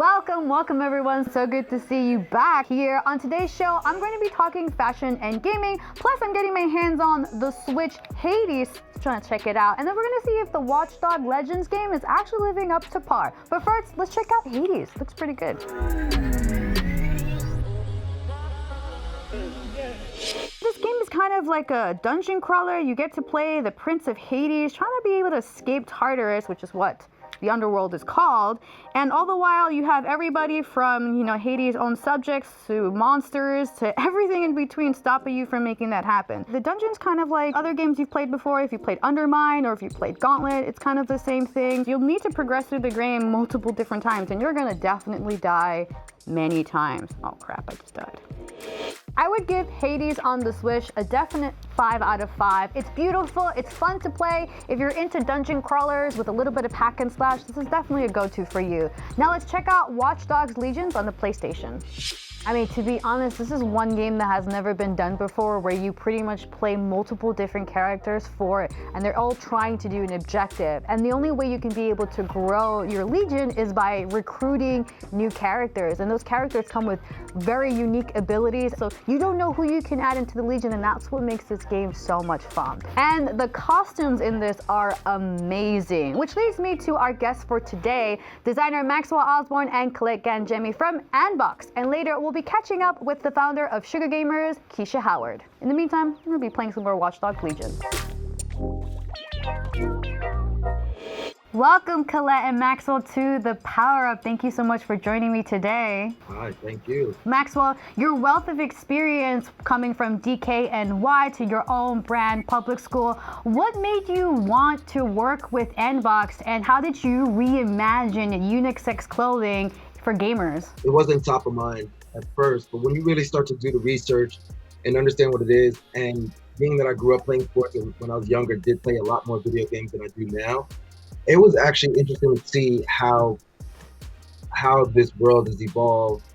Welcome everyone. So good to see you back here. On today's show, I'm going to be talking fashion and gaming. Plus, I'm getting my hands on the Switch Hades, trying to check it out. And then we're going to see if the Watch Dogs Legends game is actually living up to par. But first, let's check out Hades. Looks pretty good. This game is kind of like a dungeon crawler. You get to play the Prince of Hades, trying to be able to escape Tartarus, which is what the underworld is called. And all the while you have everybody from, Hades' own subjects to monsters to everything in between stopping you from making that happen. The dungeon's kind of like other games you've played before. If you played Undermine or if you played Gauntlet, it's kind of the same thing. You'll need to progress through the game multiple different times and you're gonna definitely die many times. Oh crap, I just died. I would give Hades on the Switch a definite 5 out of 5. It's beautiful, it's fun to play. If you're into dungeon crawlers with a little bit of hack and slash, this is definitely a go-to for you. Now let's check out Watch Dogs Legions on the PlayStation. I mean, to be honest, this is one game that has never been done before where you pretty much play multiple different characters for it and they're all trying to do an objective. And the only way you can be able to grow your Legion is by recruiting new characters. And those characters come with very unique abilities. So you don't know who you can add into the Legion, and that's what makes this game so much fun. And the costumes in this are amazing, which leads me to our guests for today, designer Maxwell Osborne and Collette Gangemi from Anbox. And later we'll be catching up with the founder of Sugar Gamers, Keisha Howard. In the meantime, I'm gonna be playing some more Watch Dogs Legion. Welcome, Collette and Maxwell, to the Power Up. Thank you so much for joining me today. Hi, thank you. Maxwell, your wealth of experience coming from DKNY to your own brand, Public School, what made you want to work with Nbox, and how did you reimagine unisex clothing for gamers? It wasn't top of mind at first, but when you really start to do the research and understand what it is, and being that I grew up playing sports and when I was younger did play a lot more video games than I do now, it was actually interesting to see how this world has evolved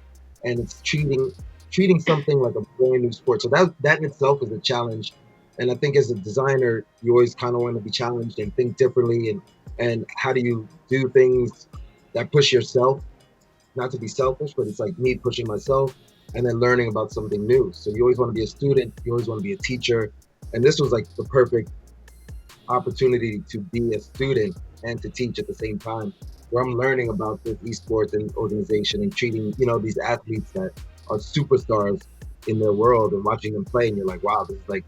and it's treating something like a brand new sport. So that in itself is a challenge. And I think as a designer, you always kind of want to be challenged and think differently, and how do you do things that push yourself, not to be selfish, but it's like me pushing myself and then learning about something new. So you always want to be a student, you always want to be a teacher. And this was like the perfect opportunity to be a student and to teach at the same time, where I'm learning about this esports and organization and treating, these athletes that are superstars in their world and watching them play. And you're like, wow, this is like,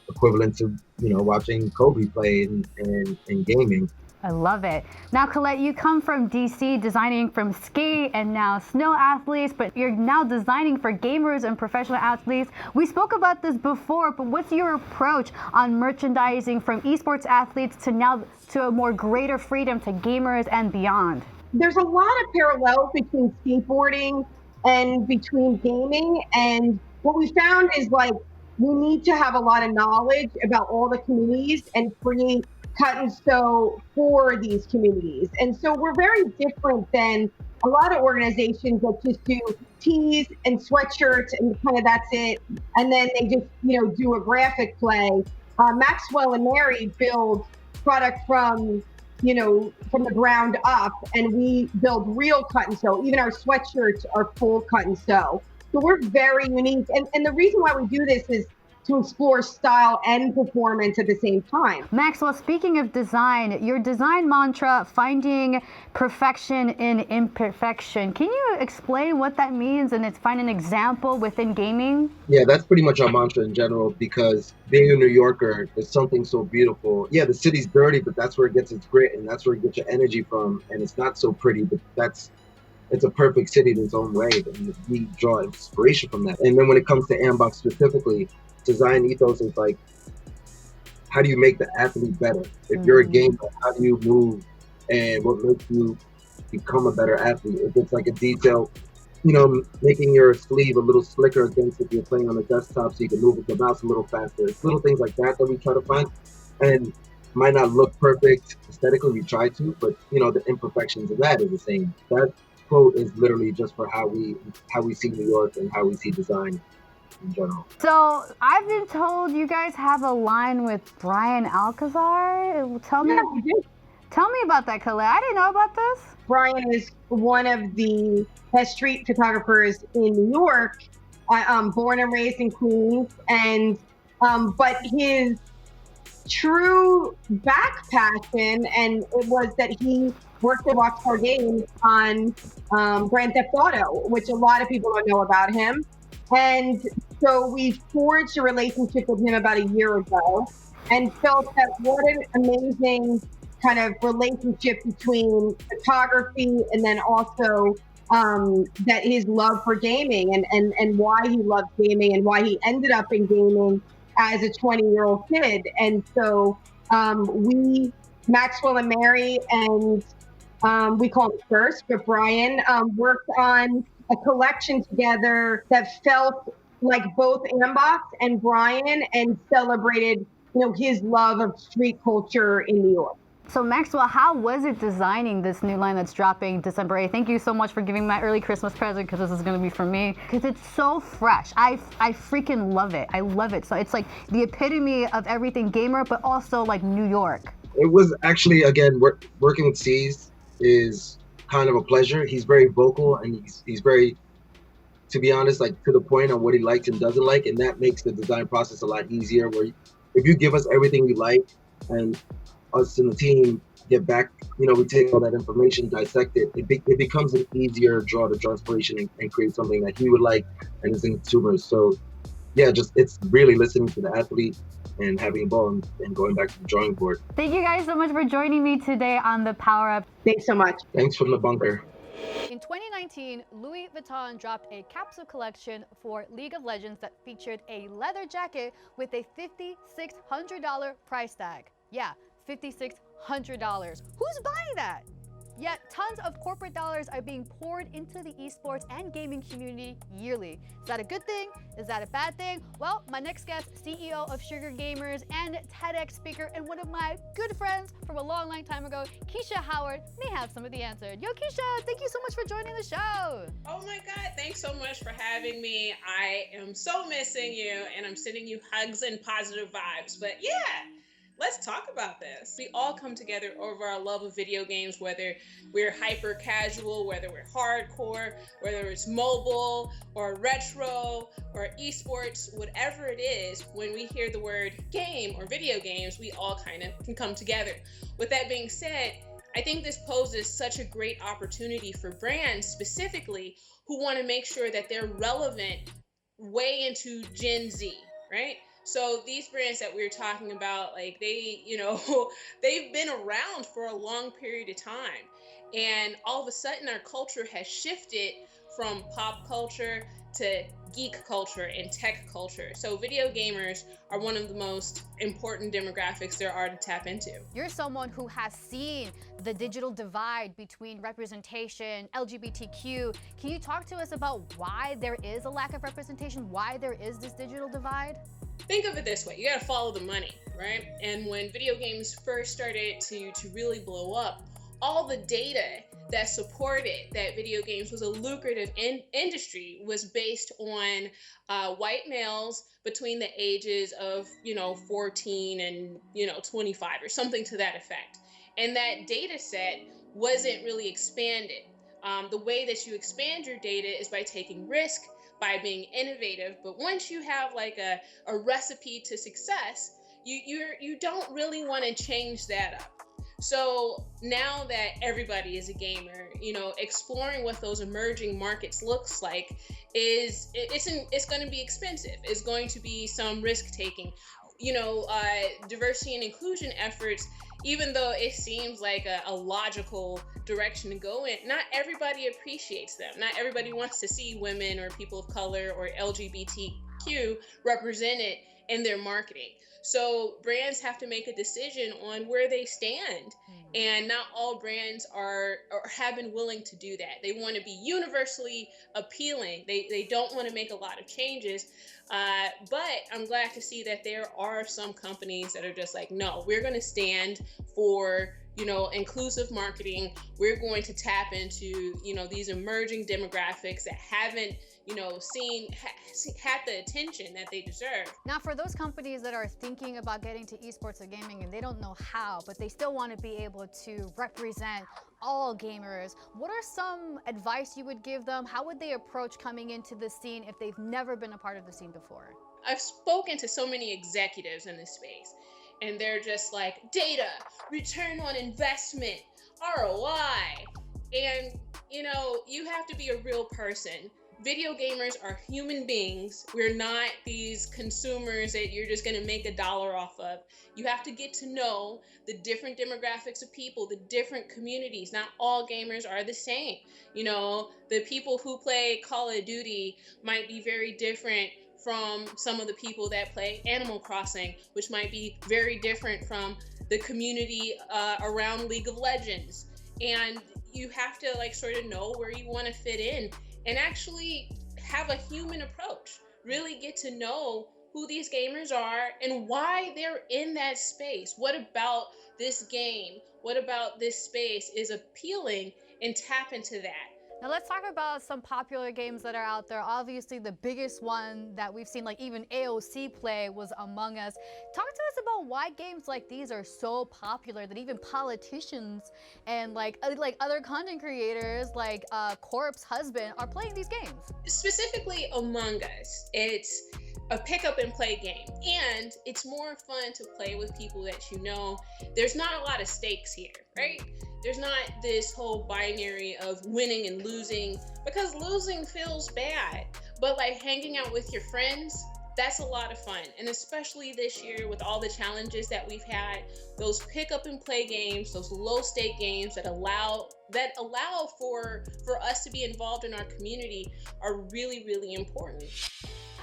equivalent to, watching Kobe play in gaming. I love it. Now, Collette, you come from DC, designing from skate and now snow athletes, but you're now designing for gamers and professional athletes. We spoke about this before, but what's your approach on merchandising from esports athletes to a more greater freedom to gamers and beyond? There's a lot of parallels between skateboarding and between gaming. And what we found is we need to have a lot of knowledge about all the communities and create cut and sew for these communities. And so we're very different than a lot of organizations that just do tees and sweatshirts and kind of that's it. And then they just, do a graphic play. Maxwell and Mary build product from the ground up, and we build real cut and sew. Even our sweatshirts are full cut and sew. So we're very unique. And the reason why we do this is to explore style and performance at the same time. Maxwell, speaking of design, your design mantra, finding perfection in imperfection. Can you explain what that means and find an example within gaming? Yeah, that's pretty much our mantra in general, because being a New Yorker, there's something so beautiful. Yeah, the city's dirty, but that's where it gets its grit and that's where you get your energy from. And it's not so pretty, but it's a perfect city in its own way. And we draw inspiration from that. And then when it comes to Anbox specifically, design ethos is like, how do you make the athlete better? If you're a gamer, how do you move and what makes you become a better athlete? If it's like a detail, making your sleeve a little slicker against if you're playing on the desktop so you can move with the mouse a little faster. It's little things like that we try to find, and might not look perfect aesthetically, we try to, but the imperfections of that is the same. That quote is literally just for how we see New York and how we see design in general. So I've been told you guys have a line with Brian Alcazar. Tell me. Yeah, we do. Tell me about that, Collette. I didn't know about this. Brian is one of the best street photographers in New York. Born and raised in Queens, and but his true back passion, and it was that he worked at Rockstar Games on Grand Theft Auto, which a lot of people don't know about him. And so we forged a relationship with him about a year ago, and felt that what an amazing kind of relationship between photography and then also that his love for gaming and why he loves gaming and why he ended up in gaming as a 20-year-old kid. And so we, Maxwell and Mary, and we call him First, but Brian, worked on a collection together that felt like both Ambox and Brian, and celebrated, his love of street culture in New York. So Maxwell, how was it designing this new line that's dropping December 8th? Thank you so much for giving me my early Christmas present, because this is going to be for me. Because it's so fresh. I freaking love it. I love it. So it's like the epitome of everything gamer, but also like New York. It was actually, again, working with C's is kind of a pleasure. He's very vocal, and he's very, to be honest, like to the point on what he likes and doesn't like, and that makes the design process a lot easier. Where if you give us everything you like, and us and the team get back, we take all that information, dissect it, it becomes an easier draw to draw inspiration and create something that he would like and his consumers. So yeah, it's really listening to the athlete and having a ball and going back to the drawing board. Thank you guys so much for joining me today on the Power Up. Thanks so much. Thanks from the bunker. In 2019, Louis Vuitton dropped a capsule collection for League of Legends that featured a leather jacket with a $5,600 price tag. Yeah, $5,600. Who's buying that? Yet tons of corporate dollars are being poured into the esports and gaming community yearly. Is that a good thing? Is that a bad thing? Well, my next guest, CEO of Sugar Gamers and TEDx speaker, and one of my good friends from a long time ago, Keisha Howard, may have some of the answer. Yo, Keisha, thank you so much for joining the show. Oh my God, thanks so much for having me. I am so missing you, and I'm sending you hugs and positive vibes. But yeah, let's talk about this. We all come together over our love of video games, whether we're hyper casual, whether we're hardcore, whether it's mobile or retro or esports, whatever it is. When we hear the word game or video games, we all kind of can come together. With that being said, I think this poses such a great opportunity for brands specifically who want to make sure that they're relevant way into Gen Z, right? So these brands that we're talking about, like they've been around for a long period of time. And all of a sudden our culture has shifted from pop culture to geek culture and tech culture. So video gamers are one of the most important demographics there are to tap into. You're someone who has seen the digital divide between representation, LGBTQ. Can you talk to us about why there is a lack of representation, why there is this digital divide? Think of it this way, you gotta follow the money, right? And when video games first started to really blow up, all the data that supported that video games was a lucrative industry was based on white males between the ages of 14 and 25 or something to that effect. And that data set wasn't really expanded. The way that you expand your data is by taking risk, by being innovative. But once you have like a recipe to success, you don't really want to change that up. So now that everybody is a gamer, exploring what those emerging markets looks like it's going to be expensive. It's going to be some risk taking. Diversity and inclusion efforts, even though it seems like a logical direction to go in, not everybody appreciates them. Not everybody wants to see women or people of color or LGBTQ represented in their marketing. So brands have to make a decision on where they stand. And not all brands are or have been willing to do that. They want to be universally appealing. They don't want to make a lot of changes. But I'm glad to see that there are some companies that are just like, no, we're going to stand for inclusive marketing. We're going to tap into, these emerging demographics that haven't, had the attention that they deserve. Now, for those companies that are thinking about getting to esports or gaming and they don't know how, but they still want to be able to represent all gamers, what are some advice you would give them? How would they approach coming into the scene if they've never been a part of the scene before? I've spoken to so many executives in this space, and they're just like, data, return on investment, ROI. And, you have to be a real person. Video gamers are human beings. We're not these consumers that you're just going to make $1 off of. You have to get to know the different demographics of people, the different communities. Not all gamers are the same. The people who play Call of Duty might be very different from some of the people that play Animal Crossing, which might be very different from the community around League of Legends. And you have to sort of know where you want to fit in and actually have a human approach. Really get to know who these gamers are and why they're in that space. What about this game? What about this space is appealing, and tap into that. Now let's talk about some popular games that are out there. Obviously the biggest one that we've seen, even AOC play, was Among Us. Talk to us about why games like these are so popular that even politicians and other content creators like Corpse Husband are playing these games. Specifically Among Us, it's a pick up and play game, and it's more fun to play with people that you know. There's not a lot of stakes here, right? There's not this whole binary of winning and losing, because losing feels bad. But hanging out with your friends, that's a lot of fun. And especially this year with all the challenges that we've had, those pick up and play games, those low stake games that allow for us to be involved in our community are really, really important.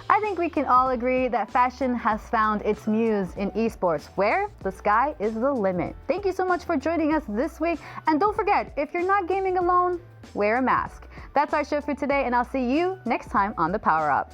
I think we can all agree that fashion has found its muse in esports, where the sky is the limit. Thank you so much for joining us this week. And don't forget, if you're not gaming alone, wear a mask. That's our show for today, and I'll see you next time on The Power Up.